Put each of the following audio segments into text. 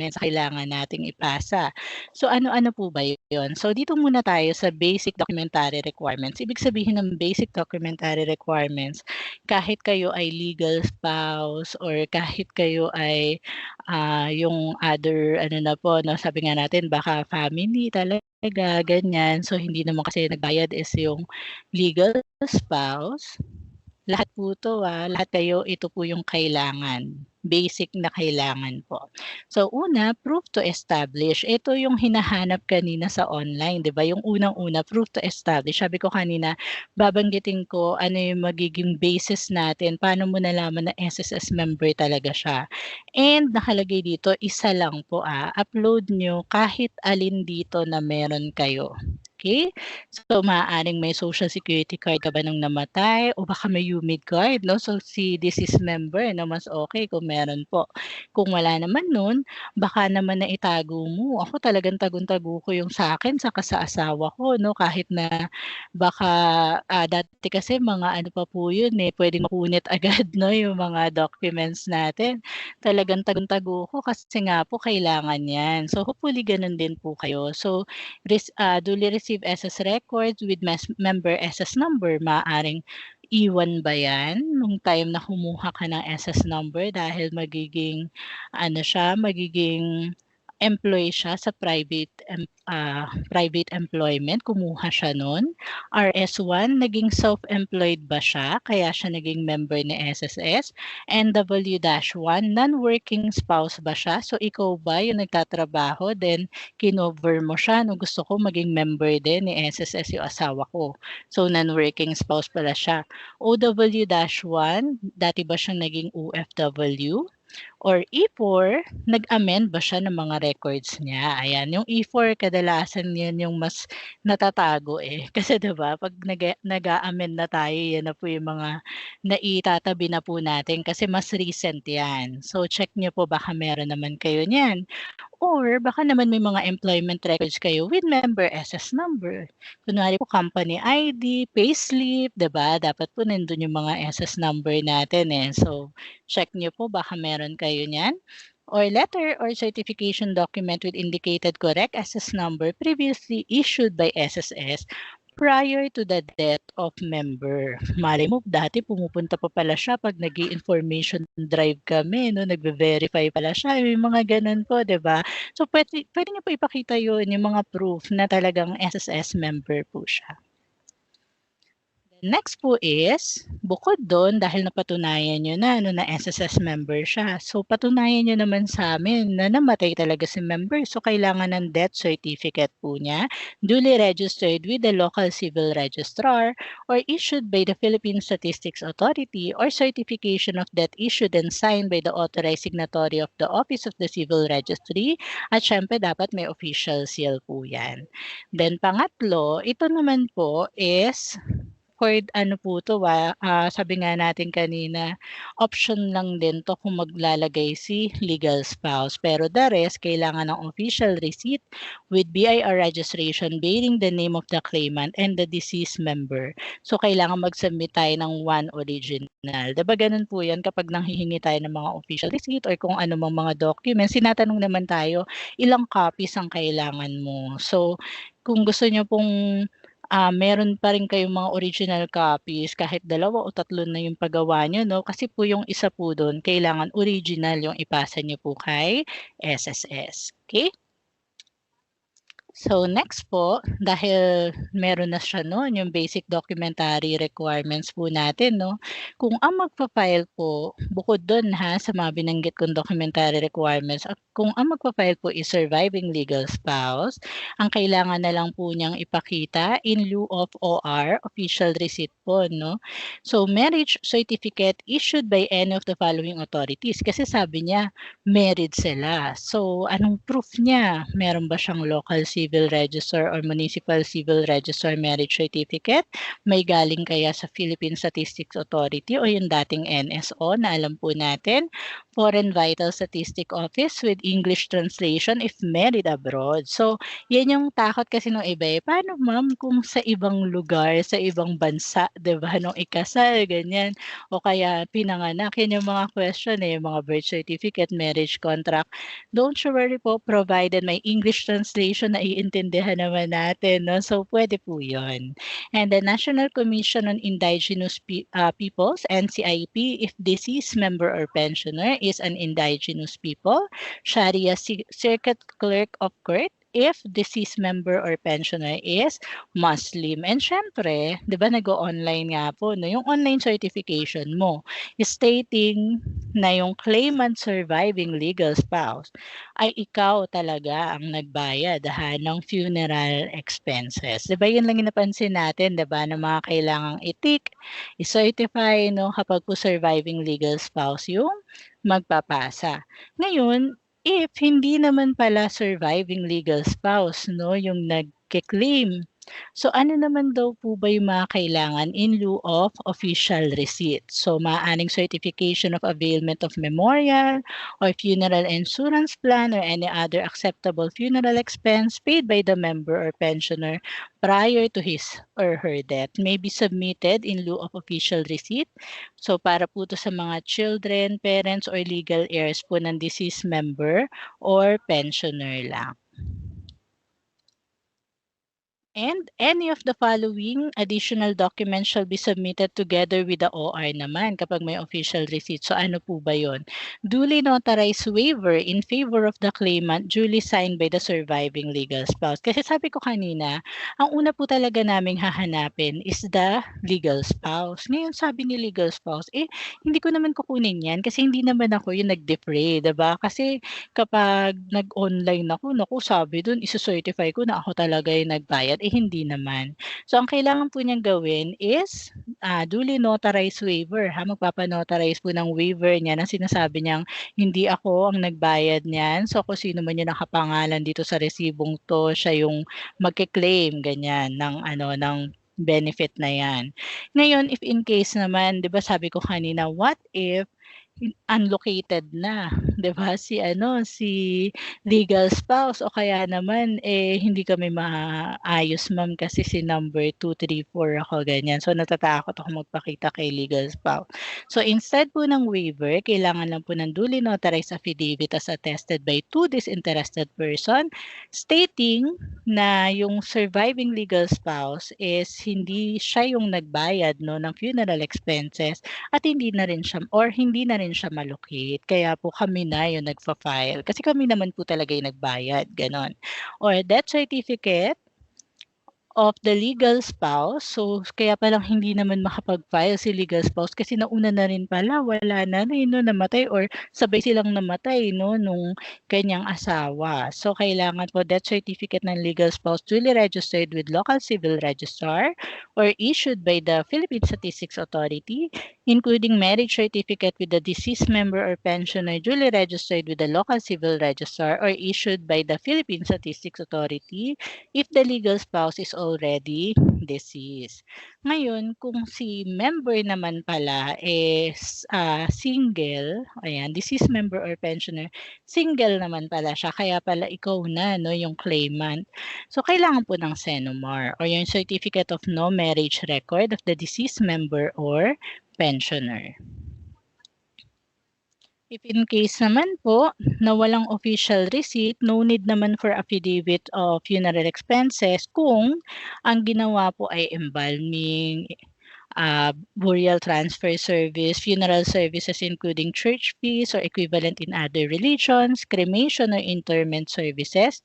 documents kailangan nating ipasa. So ano-ano po ba yun? So dito muna tayo sa basic documentary requirements. Ibig sabihin ng basic documentary requirements, kahit kayo ay legal spouse or kahit kayo ay yung other ano na po 'no, sabi nga natin baka family talaga ganyan. So hindi naman kasi nagbayad is yung legal spouse. Lahat po 'to, lahat kayo ito po yung kailangan, basic na kailangan po. So una, proof to establish. Ito yung hinahanap kanina sa online, 'di ba? Yung unang-una, proof to establish. Sabi ko kanina, babanggitin ko ano yung magiging basis natin, paano mo nalaman na SSS member talaga siya. And nakalagay dito, isa lang po, upload nyo kahit alin dito na meron kayo. Okay? So, maaaring may social security card ka ba nung namatay o baka may UMID card, no? So, si deceased member, no, mas okay kung meron po. Kung wala naman nun, baka naman na itago mo. Ako talagang tagun-tago ko yung sa akin saka sa asawa ko, no? Kahit na baka dati kasi mga ano pa po yun eh, pwedeng mapunit agad, no? Yung mga documents natin. Talagang tagun-tago ko kasi nga po kailangan yan. So, hopefully ganun din po kayo. So, duly receive SS records with member SS number, maaaring iwan ba yan nung time na kumuha ka ng SS number dahil magiging ano siya, magiging employee siya sa private employment, kumuha siya nun. RS1, naging self-employed ba siya, kaya siya naging member ni SSS. NW-1, non-working spouse ba siya, so ikaw ba yung nagtatrabaho, then kinover mo siya, no, gusto ko maging member din ni SSS yung asawa ko. So, non-working spouse pala siya. OW-1, dati ba siyang naging OFW? Or E4, nag-amend ba siya ng mga records niya? Ayan, yung E4 kadalasan yan yung mas natatago eh. Kasi 'di ba, pag nag-a-amend na tayo, yan na po yung mga naitatabi na po natin kasi mas recent yan. So check niyo po baka meron naman kayo niyan. Or baka naman may mga employment records kayo with member SS number. Kunwari po company ID, payslip, 'di ba? Dapat po nandun yung mga SS number natin eh. So check niyo po baka meron kayo niyan. Or letter or certification document with indicated correct SS number previously issued by SSS prior to the death of member. Malay mo, dati pumupunta pa pala siya pag nag-i-information drive kami, no? Nagbe-verify pala siya. May mga ganun po, di ba? So, pwede niyo po ipakita yun, yung mga proof na talagang SSS member po siya. Next po is, bukod doon, dahil napatunayan nyo na, na SSS member siya. So, patunayan nyo naman sa amin na namatay talaga si member. So, kailangan ng death certificate po niya, duly registered with the local civil registrar or issued by the Philippine Statistics Authority or certification of death issued and signed by the authorized signatory of the Office of the Civil Registry. At syempre, dapat may official seal po yan. Then, pangatlo, ito naman po is for ano po 'to, sabi nga natin kanina, option lang din 'to kung maglalagay si legal spouse. Pero the rest, kailangan ng official receipt with BIR registration bearing the name of the claimant and the deceased member. So, kailangan mag-submit tayo ng one original. 'Di ba ganun po 'yan kapag nanghihingi tayo ng mga official receipt or kung ano mang mga documents, tinatanong naman tayo, ilang copies ang kailangan mo. So, kung gusto niyo pong meron pa rin kayong mga original copies kahit 2 o 3 na yung paggawa niyo 'no, kasi po yung isa po dun kailangan original yung ipasa niyo po kay SSS, okay? So next po, dahil meron na siya no'n, yung basic documentary requirements po natin 'no. Kung ang magfa-file po, bukod do'n sa mga binanggit kong documentary requirements, at kung ang magfa-file po is surviving legal spouse, ang kailangan na lang po niyang ipakita in lieu of OR, official receipt po 'no. So marriage certificate issued by any of the following authorities, kasi sabi niya married sila. So anong proof niya? Meron ba siyang local civil civil register or municipal civil register marriage certificate? May galing kaya sa Philippine Statistics Authority o yung dating NSO na alam po natin? Foreign Vital Statistic Office with English translation if married abroad. So, yan yung takot kasi nung iba eh. Paano ma'am kung sa ibang lugar, sa ibang bansa, 'di ba, nung ikasal, ganyan, o kaya pinanganak, yan yung mga question eh, mga birth certificate, marriage contract. Don't you worry po, provided may English translation na iintindihan naman natin, no? So, pwede po yun. And the National Commission on Indigenous Peoples, NCIP, if deceased member or pensioner is an indigenous people, Sharia Circuit Clerk of Court, if deceased member or pensioner is Muslim. And syempre, 'di ba nag-o-online nga po, no? Yung online certification mo stating na yung claimant surviving legal spouse ay ikaw talaga ang nagbayad ng funeral expenses. 'Di ba yun lang yung napansin natin, 'di ba, na mga kailangang i-tick, i-certify, no, kapag po surviving legal spouse yung magpapasa. Ngayon, if hindi naman pala surviving legal spouse, no, yung nagke-claim, so ano naman daw po ba yung mga kailangan in lieu of official receipt? So maaaring certification of availment of memorial or funeral insurance plan or any other acceptable funeral expense paid by the member or pensioner prior to his or her death may be submitted in lieu of official receipt. So para po to sa mga children, parents, or legal heirs po ng deceased member or pensioner lang. And any of the following additional documents shall be submitted together with the OR naman kapag may official receipt. So ano po ba yun? Duly notarized waiver in favor of the claimant duly signed by the surviving legal spouse. Kasi sabi ko kanina, ang una po talaga naming hahanapin is the legal spouse. Ngayon sabi ni legal spouse, hindi ko naman kukunin yan kasi hindi naman ako yung nag-defray, diba? Kasi kapag nag-online ako, naku, sabi dun, isa-certify ko na ako talaga yung nagbayad. Hindi naman. So, ang kailangan po niyang gawin is duly notarized waiver. Magpapanotarize po ng waiver niya na sinasabi niyang hindi ako ang nagbayad niyan. So, kung sino man yung nakapangalan dito sa resibong to, siya yung magke-claim, ganyan, ng benefit na yan. Ngayon, if in case naman, di ba sabi ko kanina, what if unlocated na, 'di ba, si legal spouse o kaya naman hindi kami maayos ma'am kasi si number 2, 3, 4 ako ganyan. So natatakot ako magpakita kay legal spouse. So instead po ng waiver, kailangan lang po ng duly notarized affidavit as attested by two disinterested person stating na yung surviving legal spouse is hindi siya yung nagbayad no ng funeral expenses at hindi na rin siya malocate. Kaya po kami na yung nagfa-file. Kasi kami naman po talaga yung nagbayad, ganon. Or death certificate of the legal spouse. So, kaya palang hindi naman makapag-file si legal spouse kasi nauna na rin pala, wala na rin, no, namatay or sabay silang namatay, no, nung kanyang asawa. So, kailangan po death certificate ng legal spouse duly registered with local civil registrar or issued by the Philippine Statistics Authority, including marriage certificate with the deceased member or pensioner duly registered with the local civil registrar or issued by the Philippine Statistics Authority if the legal spouse is already deceased. Ngayon, kung si member naman pala is single, ayan, deceased member or pensioner, single naman pala siya, kaya pala ikaw na, no, yung claimant. So, kailangan po ng SENOMAR or yung Certificate of No Marriage Record of the deceased member or pensioner. If in case naman po na walang official receipt, no need naman for affidavit of funeral expenses kung ang ginawa po ay embalming, burial transfer service, funeral services including church fees or equivalent in other religions, cremation or interment services,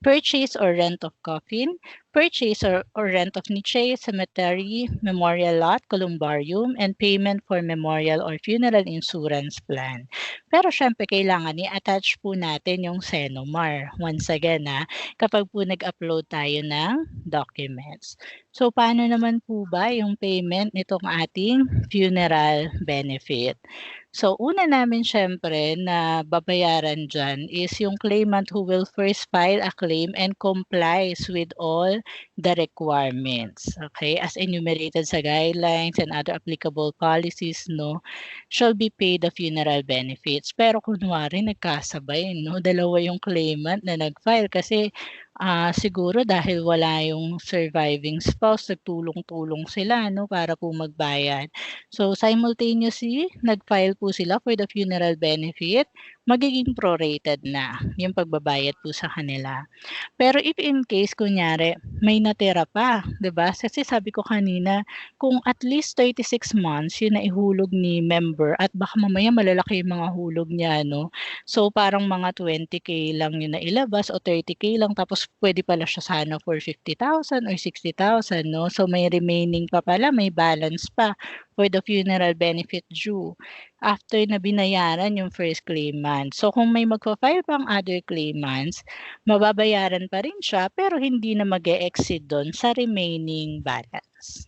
purchase or rent of coffin, purchase or rent of niche, cemetery, memorial lot, columbarium, and payment for memorial or funeral insurance plan. Pero syempre kailangan i-attach po natin yung SENOMAR. Once again, kapag po nag-upload tayo ng documents. So paano naman po ba yung payment nitong ating funeral benefit? So, una namin syempre na babayaran dyan is yung claimant who will first file a claim claim and complies with all the requirements, okay, as enumerated sa guidelines and other applicable policies, no, shall be paid the funeral benefits. Pero kunwari nagkasabay, no, dalawa yung claimant na nag-file kasi siguro dahil wala yung surviving spouse, nagtulong-tulong sila, no, para po magbayad. So simultaneously, nag-file po sila for the funeral benefit, magiging prorated na yung pagbabayad po sa kanila. Pero if in case kunyari may natira pa, 'di ba? Kasi sabi ko kanina, kung at least 36 months yung naihulog ni member at baka mamaya malalaki yung mga hulog niya, no? So parang mga 20K lang yung nailabas o 30K lang tapos pwede pala siya sana for 50,000 or 60,000, no? So may remaining pa pala, may balance pa for the funeral benefit due after na binayaran yung first claimant. So kung may magfa-file pang other claimants, mababayaran pa rin siya pero hindi na mag-e-exceed do'n sa remaining balance.